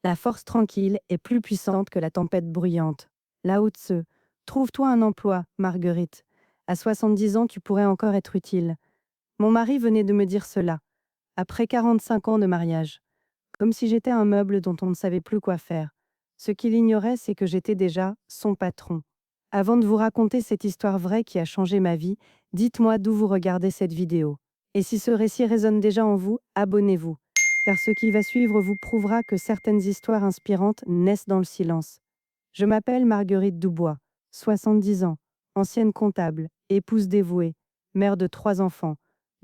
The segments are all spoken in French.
La force tranquille est plus puissante que la tempête bruyante. Lao Tse. Trouve-toi un emploi, Marguerite. À 70 ans, tu pourrais encore être utile. Mon mari venait de me dire cela, après 45 ans de mariage. Comme si j'étais un meuble dont on ne savait plus quoi faire. Ce qu'il ignorait, c'est que j'étais déjà son patron. Avant de vous raconter cette histoire vraie qui a changé ma vie, dites-moi d'où vous regardez cette vidéo. Et si ce récit résonne déjà en vous, abonnez-vous. Car ce qui va suivre vous prouvera que certaines histoires inspirantes naissent dans le silence. Je m'appelle Marguerite Dubois, 70 ans, ancienne comptable, épouse dévouée, mère de 3 enfants.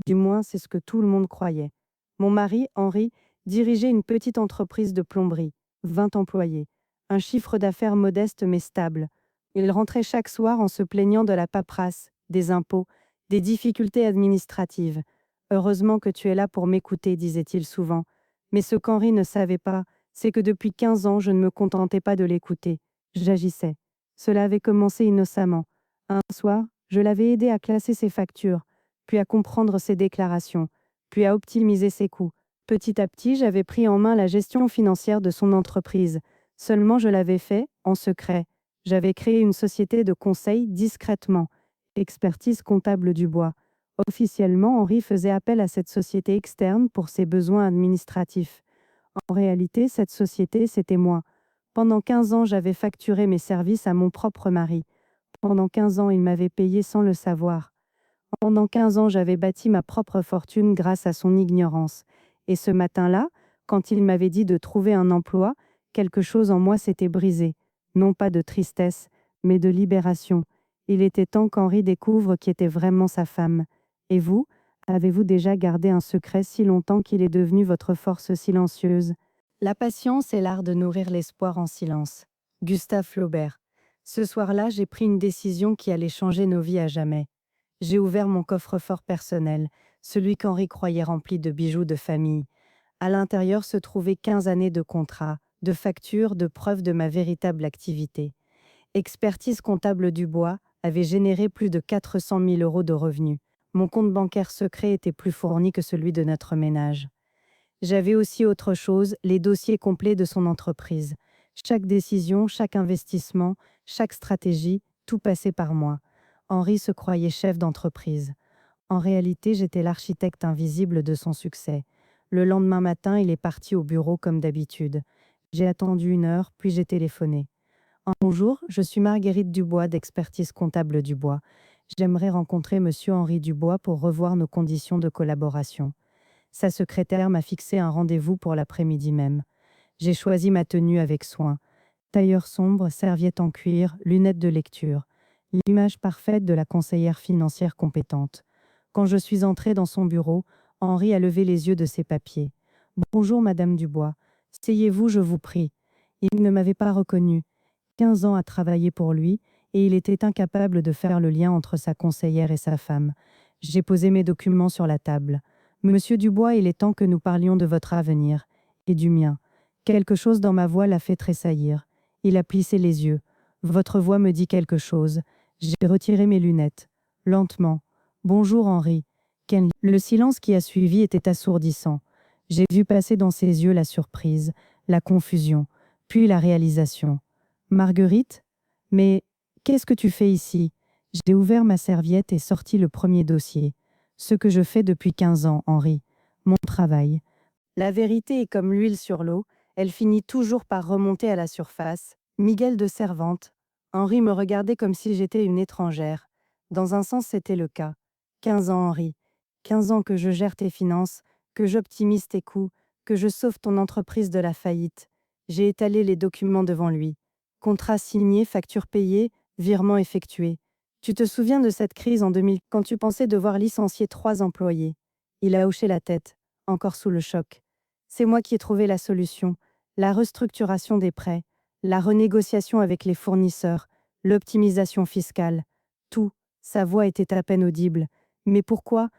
Du moins, c'est ce que tout le monde croyait. Mon mari, Henri, dirigeait une petite entreprise de plomberie, 20 employés, un chiffre d'affaires modeste mais stable. Il rentrait chaque soir en se plaignant de la paperasse, des impôts, des difficultés administratives. Heureusement que tu es là pour m'écouter, disait-il souvent. Mais ce qu'Henri ne savait pas, c'est que depuis 15 ans, je ne me contentais pas de l'écouter. J'agissais. Cela avait commencé innocemment. Un soir, je l'avais aidé à classer ses factures, puis à comprendre ses déclarations, puis à optimiser ses coûts. Petit à petit, j'avais pris en main la gestion financière de son entreprise. Seulement, je l'avais fait en secret. J'avais créé une société de conseil discrètement. Expertise comptable du bois. Officiellement, Henri faisait appel à cette société externe pour ses besoins administratifs. En réalité, cette société, c'était moi. Pendant 15 ans, j'avais facturé mes services à mon propre mari. Pendant 15 ans, il m'avait payé sans le savoir. Pendant 15 ans, j'avais bâti ma propre fortune grâce à son ignorance. Et ce matin-là, quand il m'avait dit de trouver un emploi, quelque chose en moi s'était brisé. Non pas de tristesse, mais de libération. Il était temps qu'Henri découvre qui était vraiment sa femme. Et vous, avez-vous déjà gardé un secret si longtemps qu'il est devenu votre force silencieuse? La patience est l'art de nourrir l'espoir en silence. Gustave Flaubert. Ce soir-là, j'ai pris une décision qui allait changer nos vies à jamais. J'ai ouvert mon coffre-fort personnel, celui qu'Henri croyait rempli de bijoux de famille. À l'intérieur se trouvaient 15 années de contrats, de factures, de preuves de ma véritable activité. Expertise comptable du bois avait généré plus de 400 000 € de revenus. Mon compte bancaire secret était plus fourni que celui de notre ménage. J'avais aussi autre chose, les dossiers complets de son entreprise. Chaque décision, chaque investissement, chaque stratégie, tout passait par moi. Henri se croyait chef d'entreprise. En réalité, j'étais l'architecte invisible de son succès. Le lendemain matin, il est parti au bureau comme d'habitude. J'ai attendu 1 heure, puis j'ai téléphoné. Bonjour, je suis Marguerite Dubois d'Expertise comptable du bois. J'aimerais rencontrer Monsieur Henri Dubois pour revoir nos conditions de collaboration. Sa secrétaire m'a fixé un rendez-vous pour l'après-midi même. J'ai choisi ma tenue avec soin. Tailleur sombre, serviette en cuir, lunettes de lecture. L'image parfaite de la conseillère financière compétente. Quand je suis entrée dans son bureau, Henri a levé les yeux de ses papiers. Bonjour, Madame Dubois. Asseyez-vous, je vous prie. Il ne m'avait pas reconnue. 15 ans à travailler pour lui, et il était incapable de faire le lien entre sa conseillère et sa femme. J'ai posé mes documents sur la table. Monsieur Dubois, il est temps que nous parlions de votre avenir, et du mien. Quelque chose dans ma voix l'a fait tressaillir. Il a plissé les yeux. Votre voix me dit quelque chose. J'ai retiré mes lunettes. Lentement. Bonjour Henri. Le silence qui a suivi était assourdissant. J'ai vu passer dans ses yeux la surprise, la confusion, puis la réalisation. Marguerite? Mais qu'est-ce que tu fais ici? J'ai ouvert ma serviette et sorti le premier dossier. Ce que je fais depuis 15 ans, Henri. Mon travail. La vérité est comme l'huile sur l'eau, elle finit toujours par remonter à la surface. Miguel de Cervantes. Henri me regardait comme si j'étais une étrangère. Dans un sens, c'était le cas. 15 ans, Henri. 15 ans que je gère tes finances, que j'optimise tes coûts, que je sauve ton entreprise de la faillite. J'ai étalé les documents devant lui. Contrat signé, facture payée, virement effectué. Tu te souviens de cette crise en 2000 quand tu pensais devoir licencier 3 employés? Il a hoché la tête, encore sous le choc. C'est moi qui ai trouvé la solution, la restructuration des prêts, la renégociation avec les fournisseurs, l'optimisation fiscale. Tout, sa voix était à peine audible. Mais pourquoi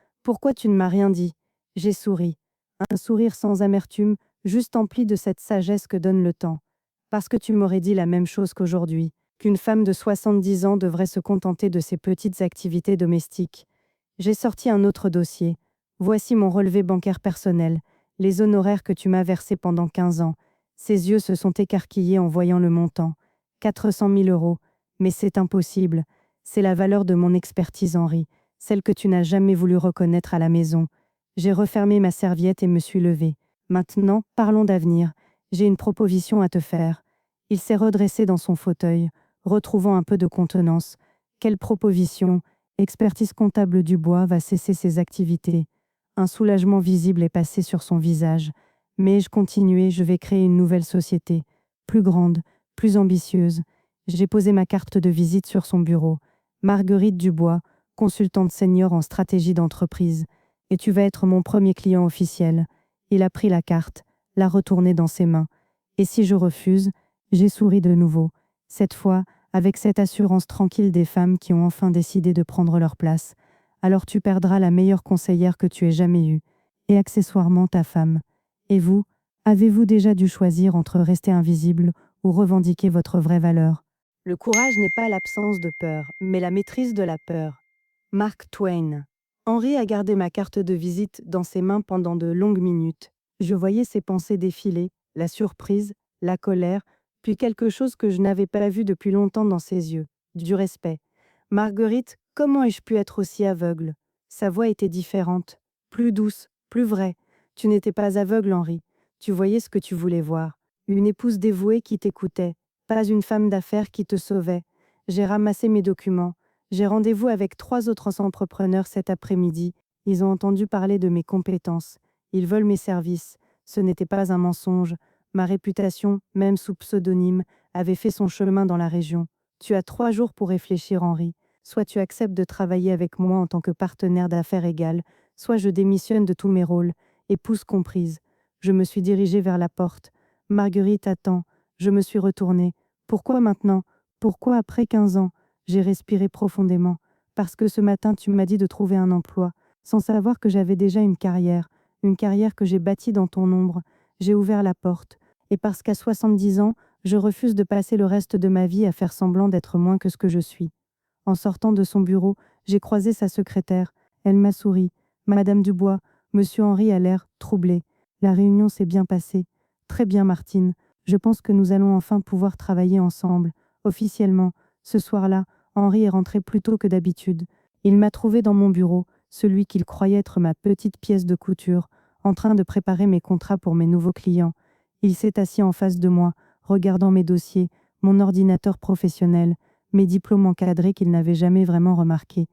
tu ne m'as rien dit? J'ai souri. Un sourire sans amertume, juste empli de cette sagesse que donne le temps. Parce que tu m'aurais dit la même chose qu'aujourd'hui, qu'une femme de 70 ans devrait se contenter de ses petites activités domestiques. J'ai sorti un autre dossier. Voici mon relevé bancaire personnel, les honoraires que tu m'as versés pendant 15 ans. Ses yeux se sont écarquillés en voyant le montant. 400 000 euros. Mais c'est impossible. C'est la valeur de mon expertise, Henri, celle que tu n'as jamais voulu reconnaître à la maison. J'ai refermé ma serviette et me suis levée. Maintenant, parlons d'avenir. J'ai une proposition à te faire. Il s'est redressé dans son fauteuil, retrouvant un peu de contenance. Quelle proposition? Expertise comptable Dubois va cesser ses activités. Un soulagement visible est passé sur son visage. Mais je continuais, je vais créer une nouvelle société, plus grande, plus ambitieuse. J'ai posé ma carte de visite sur son bureau. Marguerite Dubois, consultante senior en stratégie d'entreprise. Et tu vas être mon premier client officiel. Il a pris la carte, l'a retournée dans ses mains. Et si je refuse? J'ai souri de nouveau. Cette fois, avec cette assurance tranquille des femmes qui ont enfin décidé de prendre leur place. Alors tu perdras la meilleure conseillère que tu aies jamais eue. Et accessoirement ta femme. Et vous, avez-vous déjà dû choisir entre rester invisible ou revendiquer votre vraie valeur? Le courage n'est pas l'absence de peur, mais la maîtrise de la peur. Mark Twain. Henri a gardé ma carte de visite dans ses mains pendant de longues minutes. Je voyais ses pensées défiler, la surprise, la colère, puis quelque chose que je n'avais pas vu depuis longtemps dans ses yeux, du respect. Marguerite, comment ai-je pu être aussi aveugle? Sa voix était différente, plus douce, plus vraie. Tu n'étais pas aveugle, Henri. Tu voyais ce que tu voulais voir. Une épouse dévouée qui t'écoutait, pas une femme d'affaires qui te sauvait. J'ai ramassé mes documents. J'ai rendez-vous avec 3 autres entrepreneurs cet après-midi. Ils ont entendu parler de mes compétences. Ils veulent mes services. Ce n'était pas un mensonge. Ma réputation, même sous pseudonyme, avait fait son chemin dans la région. Tu as 3 jours pour réfléchir, Henri. Soit tu acceptes de travailler avec moi en tant que partenaire d'affaires égal, soit je démissionne de tous mes rôles, épouse comprise. Je me suis dirigée vers la porte. Marguerite attend. Je me suis retournée. Pourquoi maintenant? Pourquoi après 15 ans? J'ai respiré profondément. Parce que ce matin, tu m'as dit de trouver un emploi, sans savoir que j'avais déjà une carrière que j'ai bâtie dans ton ombre. J'ai ouvert la porte. Et parce qu'à 70 ans, je refuse de passer le reste de ma vie à faire semblant d'être moins que ce que je suis. En sortant de son bureau, j'ai croisé sa secrétaire. Elle m'a souri. Madame Dubois, Monsieur Henri a l'air troublé. La réunion s'est bien passée. Très bien, Martine. Je pense que nous allons enfin pouvoir travailler ensemble. Officiellement, ce soir-là, Henri est rentré plus tôt que d'habitude. Il m'a trouvé dans mon bureau, celui qu'il croyait être ma petite pièce de couture, en train de préparer mes contrats pour mes nouveaux clients. Il s'est assis en face de moi, regardant mes dossiers, mon ordinateur professionnel, mes diplômes encadrés qu'il n'avait jamais vraiment remarqués.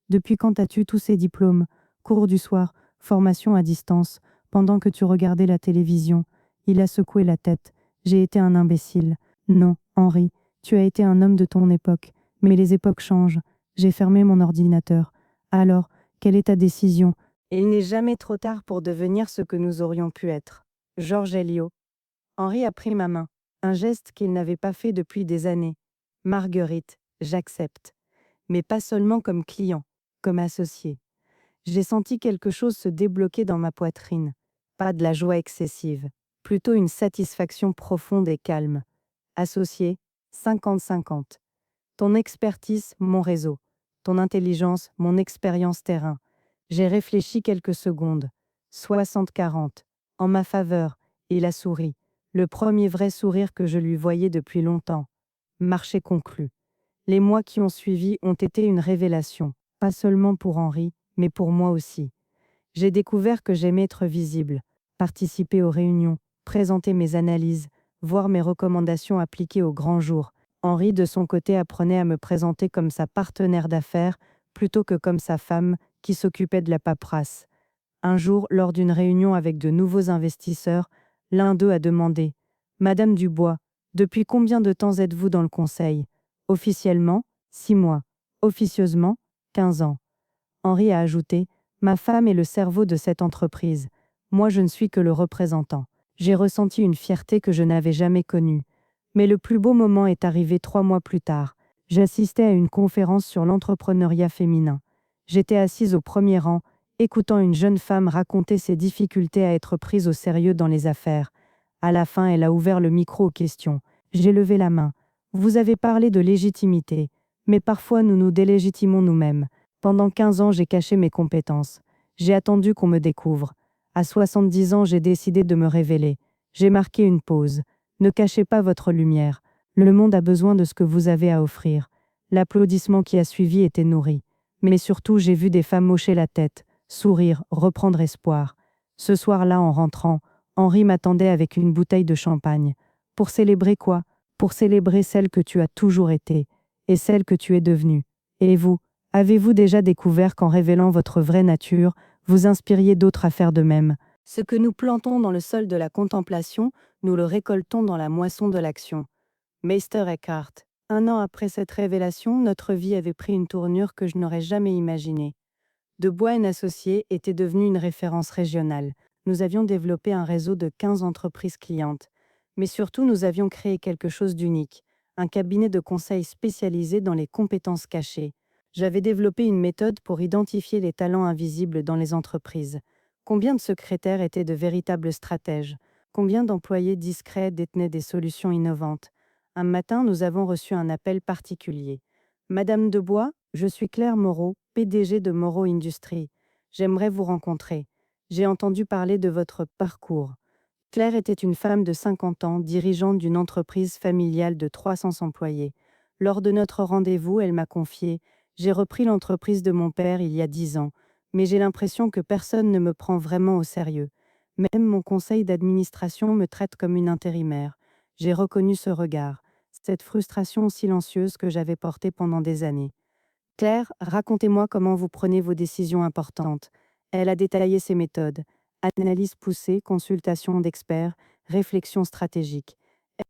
Depuis quand as-tu tous ces diplômes? Cours du soir, formation à distance, pendant que tu regardais la télévision. Il a secoué la tête. J'ai été un imbécile. Non, Henri, tu as été un homme de ton époque. Mais les époques changent. J'ai fermé mon ordinateur. Alors, quelle est ta décision? Il n'est jamais trop tard pour devenir ce que nous aurions pu être. Georges Eliot. Henri a pris ma main, un geste qu'il n'avait pas fait depuis des années. Marguerite, j'accepte. Mais pas seulement comme client, comme associé. J'ai senti quelque chose se débloquer dans ma poitrine. Pas de la joie excessive, plutôt une satisfaction profonde et calme. Associé, 50-50. Ton expertise, mon réseau. Ton intelligence, mon expérience terrain. J'ai réfléchi quelques secondes. 60-40. En ma faveur, il a souri. Le premier vrai sourire que je lui voyais depuis longtemps. Marché conclu. Les mois qui ont suivi ont été une révélation, pas seulement pour Henri, mais pour moi aussi. J'ai découvert que j'aimais être visible, participer aux réunions, présenter mes analyses, voir mes recommandations appliquées au grand jour. Henri, de son côté, apprenait à me présenter comme sa partenaire d'affaires plutôt que comme sa femme qui s'occupait de la paperasse. Un jour, lors d'une réunion avec de nouveaux investisseurs, l'un d'eux a demandé « Madame Dubois, depuis combien de temps êtes-vous dans le conseil ?» Officiellement, 6 mois. Officieusement, 15 ans. Henri a ajouté « Ma femme est le cerveau de cette entreprise. Moi, je ne suis que le représentant. » J'ai ressenti une fierté que je n'avais jamais connue. Mais le plus beau moment est arrivé 3 mois plus tard. J'assistais à une conférence sur l'entrepreneuriat féminin. J'étais assise au premier rang, écoutant une jeune femme raconter ses difficultés à être prise au sérieux dans les affaires. À la fin, elle a ouvert le micro aux questions. J'ai levé la main. Vous avez parlé de légitimité, mais parfois nous nous délégitimons nous-mêmes. Pendant 15 ans, j'ai caché mes compétences. J'ai attendu qu'on me découvre. À 70 ans, j'ai décidé de me révéler. J'ai marqué une pause. Ne cachez pas votre lumière. Le monde a besoin de ce que vous avez à offrir. L'applaudissement qui a suivi était nourri. Mais surtout, j'ai vu des femmes hocher la tête, sourire, reprendre espoir. Ce soir-là, en rentrant, Henri m'attendait avec une bouteille de champagne. Pour célébrer quoi? Pour célébrer celle que tu as toujours été, et celle que tu es devenue. Et vous, avez-vous déjà découvert qu'en révélant votre vraie nature, vous inspiriez d'autres à faire de même? Ce que nous plantons dans le sol de la contemplation, nous le récoltons dans la moisson de l'action. Meister Eckhart. 1 an après cette révélation, notre vie avait pris une tournure que je n'aurais jamais imaginée. De Bois & Associés était devenu une référence régionale. Nous avions développé un réseau de 15 entreprises clientes. Mais surtout, nous avions créé quelque chose d'unique, un cabinet de conseil spécialisé dans les compétences cachées. J'avais développé une méthode pour identifier les talents invisibles dans les entreprises. Combien de secrétaires étaient de véritables stratèges? Combien d'employés discrets détenaient des solutions innovantes? Un matin, nous avons reçu un appel particulier. Madame Debois, je suis Claire Moreau, PDG de Moreau Industries. J'aimerais vous rencontrer. J'ai entendu parler de votre parcours. Claire était une femme de 50 ans, dirigeante d'une entreprise familiale de 300 employés. Lors de notre rendez-vous, elle m'a confié: j'ai repris l'entreprise de mon père il y a 10 ans, mais j'ai l'impression que personne ne me prend vraiment au sérieux. Même mon conseil d'administration me traite comme une intérimaire. J'ai reconnu ce regard, cette frustration silencieuse que j'avais portée pendant des années. Claire, racontez-moi comment vous prenez vos décisions importantes. Elle a détaillé ses méthodes. Analyse poussée, consultation d'experts, réflexion stratégique.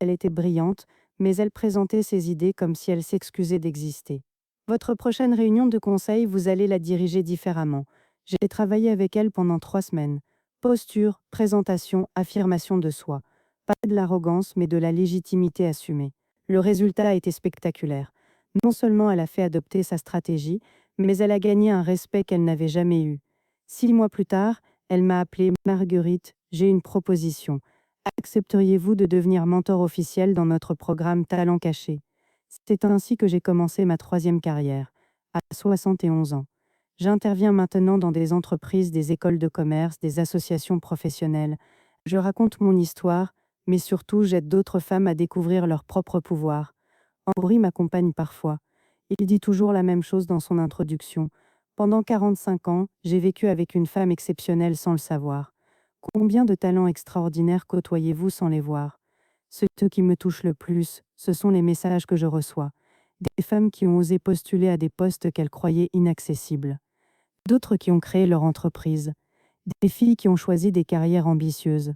Elle était brillante, mais elle présentait ses idées comme si elle s'excusait d'exister. Votre prochaine réunion de conseil, vous allez la diriger différemment. J'ai travaillé avec elle pendant 3 semaines. Posture, présentation, affirmation de soi. Pas de l'arrogance, mais de la légitimité assumée. Le résultat a été spectaculaire. Non seulement elle a fait adopter sa stratégie, mais elle a gagné un respect qu'elle n'avait jamais eu. 6 mois plus tard, elle m'a appelée: Marguerite, j'ai une proposition. Accepteriez-vous de devenir mentor officiel dans notre programme Talent Caché? C'est ainsi que j'ai commencé ma 3e carrière, à 71 ans. J'interviens maintenant dans des entreprises, des écoles de commerce, des associations professionnelles. Je raconte mon histoire, mais surtout j'aide d'autres femmes à découvrir leur propre pouvoir. Henri m'accompagne parfois. Il dit toujours la même chose dans son introduction. Pendant 45 ans, j'ai vécu avec une femme exceptionnelle sans le savoir. Combien de talents extraordinaires côtoyez-vous sans les voir? Ce qui me touche le plus, ce sont les messages que je reçois. Des femmes qui ont osé postuler à des postes qu'elles croyaient inaccessibles. D'autres qui ont créé leur entreprise. Des filles qui ont choisi des carrières ambitieuses.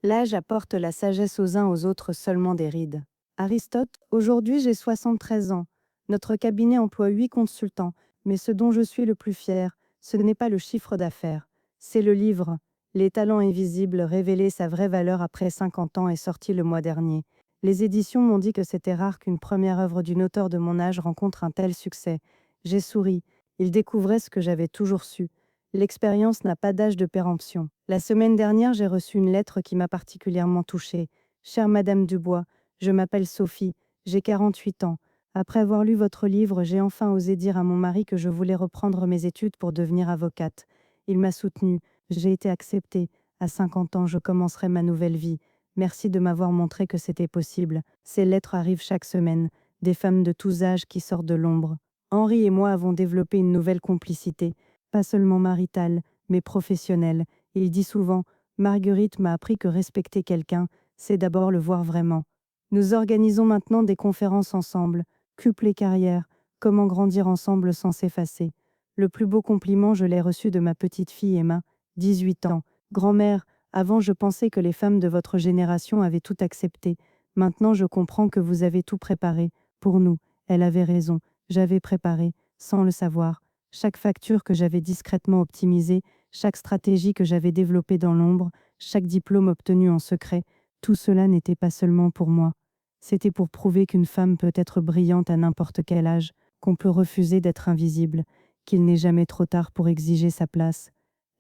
L'âge apporte la sagesse aux uns aux autres seulement des rides. Aristote: aujourd'hui j'ai 73 ans. Notre cabinet emploie 8 consultants, mais ce dont je suis le plus fier, ce n'est pas le chiffre d'affaires, c'est le livre. Les talents invisibles, révéler sa vraie valeur après 50 ans, est sorti le mois dernier. Les éditions m'ont dit que c'était rare qu'une première œuvre d'une auteure de mon âge rencontre un tel succès. J'ai souri. Ils découvraient ce que j'avais toujours su. L'expérience n'a pas d'âge de péremption. La semaine dernière, j'ai reçu une lettre qui m'a particulièrement touchée. Chère Madame Dubois, je m'appelle Sophie, j'ai 48 ans. Après avoir lu votre livre, j'ai enfin osé dire à mon mari que je voulais reprendre mes études pour devenir avocate. Il m'a soutenue, j'ai été acceptée. À 50 ans, je commencerai ma nouvelle vie. Merci de m'avoir montré que c'était possible. Ces lettres arrivent chaque semaine, des femmes de tous âges qui sortent de l'ombre. Henri et moi avons développé une nouvelle complicité, pas seulement maritale, mais professionnelle. Il dit souvent: Marguerite m'a appris que respecter quelqu'un, c'est d'abord le voir vraiment. Nous organisons maintenant des conférences ensemble, couples carrières, comment grandir ensemble sans s'effacer. Le plus beau compliment, je l'ai reçu de ma petite fille Emma, 18 ans. Grand-mère, avant je pensais que les femmes de votre génération avaient tout accepté. Maintenant je comprends que vous avez tout préparé. Pour nous, elle avait raison. J'avais préparé, sans le savoir, chaque facture que j'avais discrètement optimisée, chaque stratégie que j'avais développée dans l'ombre, chaque diplôme obtenu en secret. Tout cela n'était pas seulement pour moi. C'était pour prouver qu'une femme peut être brillante à n'importe quel âge, qu'on peut refuser d'être invisible, qu'il n'est jamais trop tard pour exiger sa place.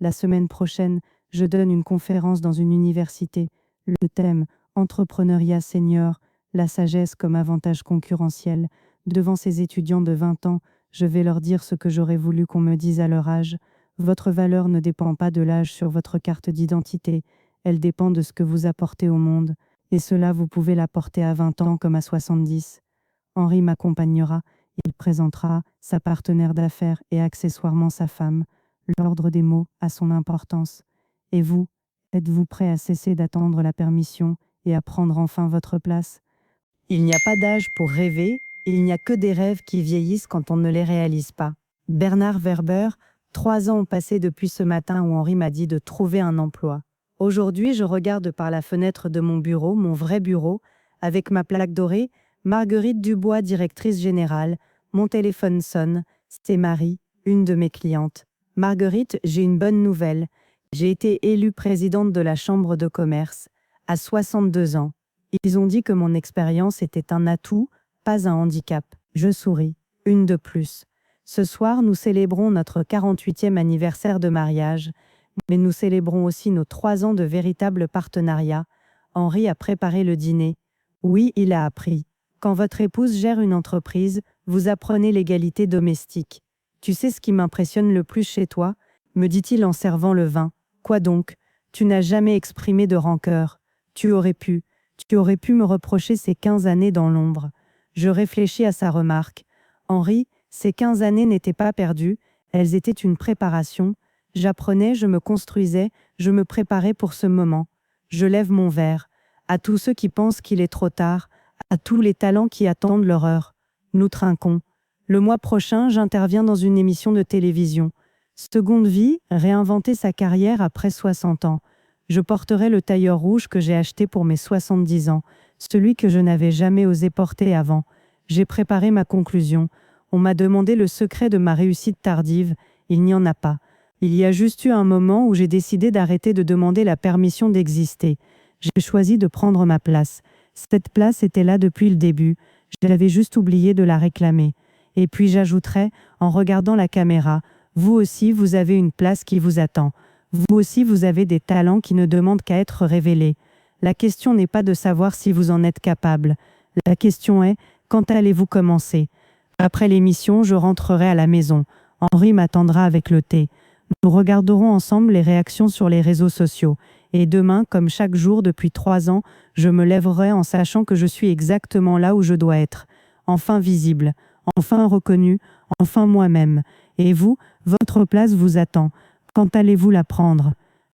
La semaine prochaine, je donne une conférence dans une université. Le thème: Entrepreneuriat senior, la sagesse comme avantage concurrentiel. Devant ces étudiants de 20 ans, je vais leur dire ce que j'aurais voulu qu'on me dise à leur âge. Votre valeur ne dépend pas de l'âge sur votre carte d'identité, elle dépend de ce que vous apportez au monde. Et cela, vous pouvez l'apporter à 20 ans comme à 70. Henri m'accompagnera, il présentera sa partenaire d'affaires et accessoirement sa femme. L'ordre des mots a son importance. Et vous, êtes-vous prêt à cesser d'attendre la permission et à prendre enfin votre place? Il n'y a pas d'âge pour rêver, il n'y a que des rêves qui vieillissent quand on ne les réalise pas. Bernard Werber, 3 ans ont passé depuis ce matin où Henri m'a dit de trouver un emploi. Aujourd'hui, je regarde par la fenêtre de mon bureau, mon vrai bureau, avec ma plaque dorée, Marguerite Dubois, directrice générale. Mon téléphone sonne, c'est Marie, une de mes clientes. Marguerite, j'ai une bonne nouvelle. J'ai été élue présidente de la Chambre de commerce, à 62 ans. Ils ont dit que mon expérience était un atout, pas un handicap. Je souris, une de plus. Ce soir, nous célébrons notre 48e anniversaire de mariage, mais nous célébrons aussi nos 3 ans de véritable partenariat. Henri a préparé le dîner. Oui, il a appris. Quand votre épouse gère une entreprise, vous apprenez l'égalité domestique. Tu sais ce qui m'impressionne le plus chez toi? Me dit-il en servant le vin. Quoi donc? Tu n'as jamais exprimé de rancœur. Tu aurais pu me reprocher ces 15 années dans l'ombre. Je réfléchis à sa remarque. Henri, ces 15 années n'étaient pas perdues, elles étaient une préparation. J'apprenais, je me construisais, je me préparais pour ce moment. Je lève mon verre. À tous ceux qui pensent qu'il est trop tard, à tous les talents qui attendent leur heure. Nous trinquons. Le mois prochain, j'interviens dans une émission de télévision. Seconde vie, réinventer sa carrière après 60 ans. Je porterai le tailleur rouge que j'ai acheté pour mes 70 ans, celui que je n'avais jamais osé porter avant. J'ai préparé ma conclusion. On m'a demandé le secret de ma réussite tardive. Il n'y en a pas. Il y a juste eu un moment où j'ai décidé d'arrêter de demander la permission d'exister. J'ai choisi de prendre ma place. Cette place était là depuis le début. J'avais juste oublié de la réclamer. Et puis j'ajouterai, en regardant la caméra, vous aussi, vous avez une place qui vous attend. Vous aussi, vous avez des talents qui ne demandent qu'à être révélés. La question n'est pas de savoir si vous en êtes capable. La question est, quand allez-vous commencer? Après l'émission, je rentrerai à la maison. Henri m'attendra avec le thé. Nous regarderons ensemble les réactions sur les réseaux sociaux. Et demain, comme chaque jour depuis 3 ans, je me lèverai en sachant que je suis exactement là où je dois être. Enfin visible, enfin reconnu, enfin moi-même. Et vous, votre place vous attend. Quand allez-vous la prendre?